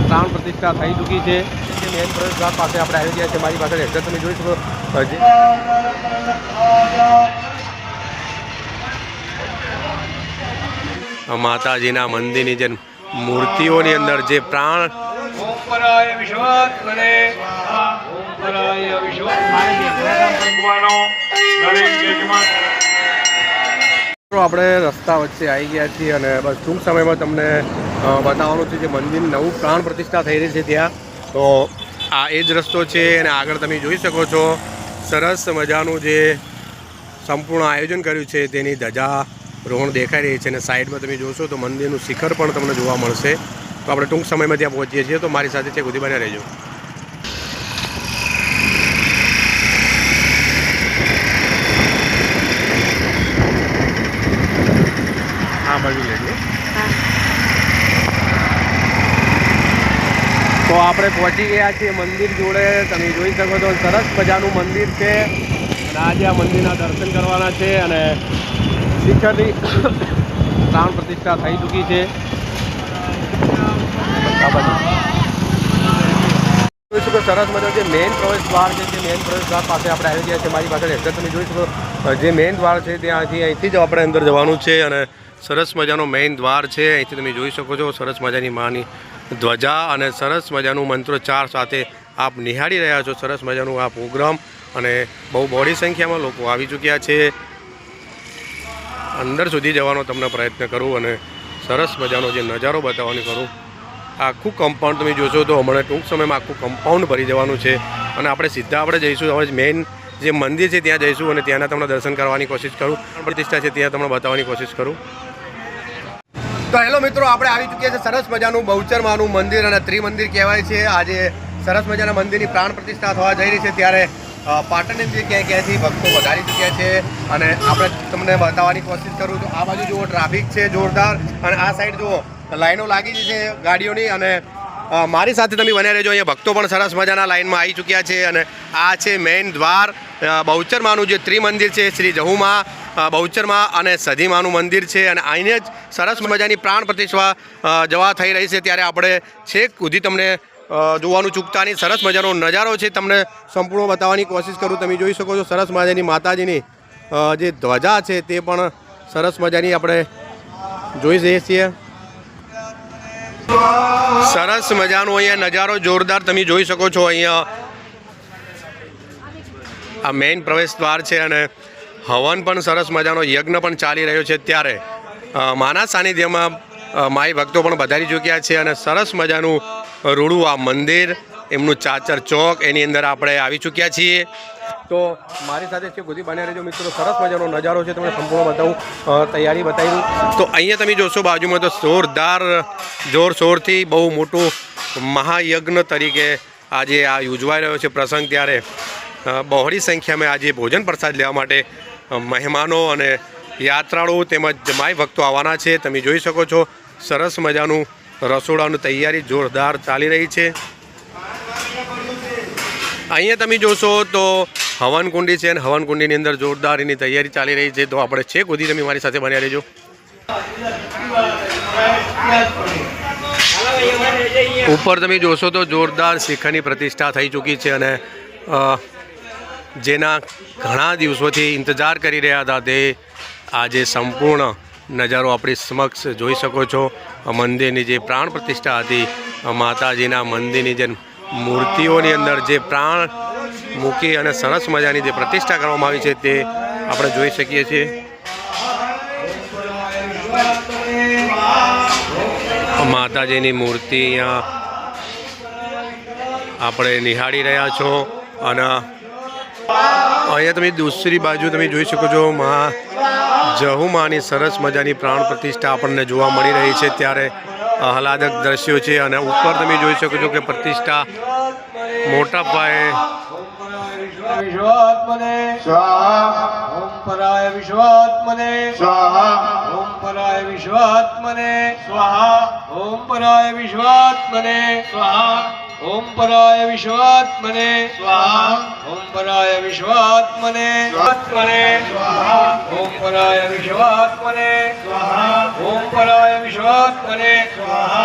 પ્રાણ પ્રતિષ્ઠા થઈ ચૂકી છે। મેન પ્રવેશદ્વાર પાસે આપણે આવી ગયા છે। મારી પાસે એક્ઝેક્ટ તમે જોઈ શકો માતાજીના મંદિરની જે મૂર્તિઓની અંદર જે પ્રાણ આપણે રસ્તા વચ્ચે આવી ગયા છીએ અને બસ ટૂંક સમયમાં તમને બતાવવાનું છે જે મંદિરની નવું પ્રાણ પ્રતિષ્ઠા થઈ રહી છે ત્યાં। તો આ એ જ રસ્તો છે અને આગળ તમે જોઈ શકો છો સરસ મજાનું જે સંપૂર્ણ આયોજન કર્યું છે તેની ધજા રોહણ દેખાઈ રહી છે અને સાઈડમાં તમે જોશો તો મંદિરનું શિખર પણ તમને જોવા મળશે। તો આપણે ટૂંક સમયમાં ત્યાં પહોંચીએ છીએ। તો મારી સાથે છે સુધી બન્યા રહેજો। આ બાજુ લેજો। તો આપણે પહોંચી ગયા છીએ મંદિર જોડે। તમે જોઈ શકો છો સરસ મજાનું મંદિર છે અને આજે આ મંદિરના દર્શન કરવાના છે અને શિખરની પ્રાણ પ્રતિષ્ઠા થઈ ચૂકી છે। જોઈ શકો સરસ મજાનો જે મેઇન પ્રવેશ દ્વાર છે તે મેઇન પ્રવેશ દ્વાર પાસે આપણે આવી ગયા છે। મારી પાસે એક્ઝેક્ટ તમે જોઈ શકો જે મેઇન દ્વાર છે ત્યાંથી અહીંથી જ આપણે અંદર જવાનું છે અને સરસ મજાનો મેઇન દ્વાર છે। અહીંથી તમે જોઈ શકો છો સરસ મજાની માની ધ્વજા અને સરસ મજાનું મંત્રોચ્ચાર સાથે આપ નિહાળી રહ્યા છો સરસ મજાનું આ પ્રોગ્રામ અને બહુ બહોળી સંખ્યામાં લોકો આવી ચૂક્યા છે। અંદર સુધી જવાનો તમને પ્રયત્ન કરું અને સરસ મજાનો જે નજારો બતાવવાની કરું। આખું કમ્પાઉન્ડ તમે જોશો તો હમણાં ટૂંક સમયમાં આખું કમ્પાઉન્ડ ભરી જવાનું છે અને આપણે સીધા આપણે જઈશું હવે મેઇન જે મંદિર છે ત્યાં જઈશું અને ત્યાંના તમને દર્શન કરવાની કોશિશ કરું। પ્રતિષ્ઠા છે ત્યાં તમને બતાવવાની કોશિશ કરું। તો હેલો મિત્રો, આપણે આવી ચૂક્યા છે સરસ મજાનું બહુચરમાનું મંદિર અને ત્રિમંદિર કહેવાય છે। આજે સરસ મજાના મંદિરની પ્રાણ પ્રતિષ્ઠા થવા જઈ રહી છે ત્યારે પાટણની ક્યાંથી ભક્તો વધારી ચૂક્યા છે અને આપણે તમને બતાવવાની કોશિશ કરું તો આ બાજુ જુઓ ટ્રાફિક છે જોરદાર અને આ સાઈડ જુઓ લાઈનો લાગી છે ગાડીઓની અને મારી સાથે તમે બન્યા રહેજો। અહીંયા ભક્તો પણ સરસ મજાના લાઈનમાં આવી ચૂક્યા છે અને આ છે મેઇન દ્વાર બહુચરમાનું જે ત્રિમંદિર છે શ્રી જહુમા બહુચરમા અને સધીમાનું મંદિર છે અને અહીંને જ સરસ મજાની પ્રાણ પ્રતિષ્ઠા જવા થઈ રહી છે ત્યારે આપણે છેક સુધી તમને જોવાનું ચૂકતા નહીં। સરસ મજાનો નજારો છે તમને સંપૂર્ણ બતાવવાની કોશિશ કરું। તમે જોઈ શકો છો સરસ મજાની માતાજીની જે ધ્વજા છે તે પણ સરસ મજાની આપણે જોઈ જઈએ છીએ। સરસ મજાનો અહીંયા નજારો જોરદાર તમે જોઈ શકો છો। અહીંયા આ મેઇન પ્રવેશ દ્વાર છે અને હવન પણ સરસ મજાનો યજ્ઞ પણ ચાલી રહ્યો છે ત્યારે માના સાનિધ્યમાં માઈ ભક્તો પણ વધારી ચૂક્યા છે અને સરસ મજાનું રૂડું આ મંદિર એમનું ચાચર ચોક એની અંદર આપણે આવી ચૂક્યા છીએ। તો મારી સાથે છે સુધી બન્યા રહેજો મિત્રો। સરસ મજાનો નજારો છે તમને સંપૂર્ણ બતાવું તૈયારી બતાવી તો અહીંયા તમે જોશો બાજુમાં તો જોરદાર જોરશોરથી બહુ મોટું મહાયજ્ઞ તરીકે આજે આ યોજવાઈ રહ્યો છે પ્રસંગ ત્યારે બહોળી સંખ્યામાં આજે ભોજન પ્રસાદ લેવા માટે મહેમાનો અને યાત્રાળુઓ તેમજ જમાઈ ભક્તો આવવાના છે। તમે જોઈ શકો છો સરસ મજાનું રસોડાની તૈયારી જોરદાર ચાલી રહી છે। અહીંયા તમે જોશો તો હવનકુંડી છે અને હવનકુંડીની અંદર જોરદાર એની તૈયારી ચાલી રહી છે। તો આપણે છેક સુધી તમે મારી સાથે બન્યા રહેજો। ઉપર તમે જોશો તો જોરદાર શિખરની પ્રતિષ્ઠા થઈ ચૂકી છે અને જેના ઘણા દિવસોથી ઇંતજાર કરી રહ્યા હતા તે આજે સંપૂર્ણ નજારો આપણી સમક્ષ જોઈ શકો છો। મંદિરની જે પ્રાણ પ્રતિષ્ઠા હતી માતાજીના મંદિરની જે મૂર્તિઓની અંદર જે પ્રાણ મૂકી અને સરસ મજાની જે પ્રતિષ્ઠા કરવામાં આવી છે તે આપણે જોઈ શકીએ છીએ। માતાજીની મૂર્તિ અહીંયા આપણે નિહાળી રહ્યા છો અને અહીંયા તમે દૂસરી બાજુ તમે જોઈ શકો છો જહુમાની સરસ મજાની પ્રાણ પ્રતિષ્ઠા આપણને જોવા મળી રહી છે ત્યારે આહલાદક દ્રશ્યો છે અને ઉપર તમે જોઈ શકો છો કે પ્રતિષ્ઠા મોટા પાયે विश्वात्मने स्वाहा ओम पराय विश्वात्मने स्वाहा ओम पराय विश्वात्मने स्वाहा ओम पराय विश्वात्मने स्वाहा ओम पराय विश्वात्मने स्वाहा ओम पराय विश्वात्मने स्वात्मने स्वाहा ओम पराय विश्वात्मने स्वाहा ओम पराय विश्वात्मने स्वाहा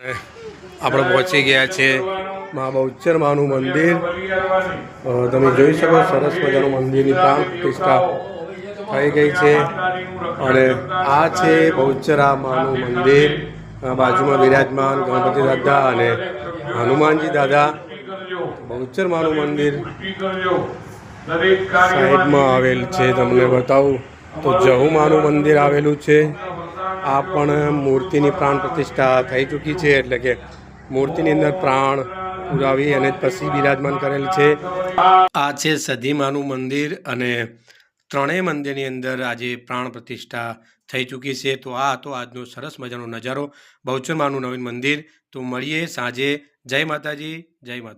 આપણે પહોંચી ગયા છે મા બહુચર માનું મંદિર. તમે જોઈ શકો સરસ મજાનું મંદિરની પ્રાણ પ્રતિષ્ઠા થઈ ગઈ છે. અને આ છે બહુચરા માનું મંદિર. બાજુમાં બિરાજમાન ગણપતિ દાદા અને હનુમાનજી દાદા. બહુચર માનું મંદિર સાઈડમાં આવેલ છે. તમને બતાવું તો જહુ માનું મંદિર આવેલું છે. આ પણ મૂર્તિની પ્રાણ પ્રતિષ્ઠા થઈ ચૂકી છે, એટલે કે મૂર્તિની અંદર પ્રાણ પુરાવી અને પછી બિરાજમાન કરેલ છે. આ છે સધીમાનું મંદિર અને ત્રણેય મંદિરની અંદર આજે પ્રાણ પ્રતિષ્ઠા થઈ ચૂકી છે. તો આ હતો આજનો સરસ મજાનો નજારો બહુચર માનું નવીન મંદિર. તો મળીએ સાંજે. જય માતાજી, જય માતા.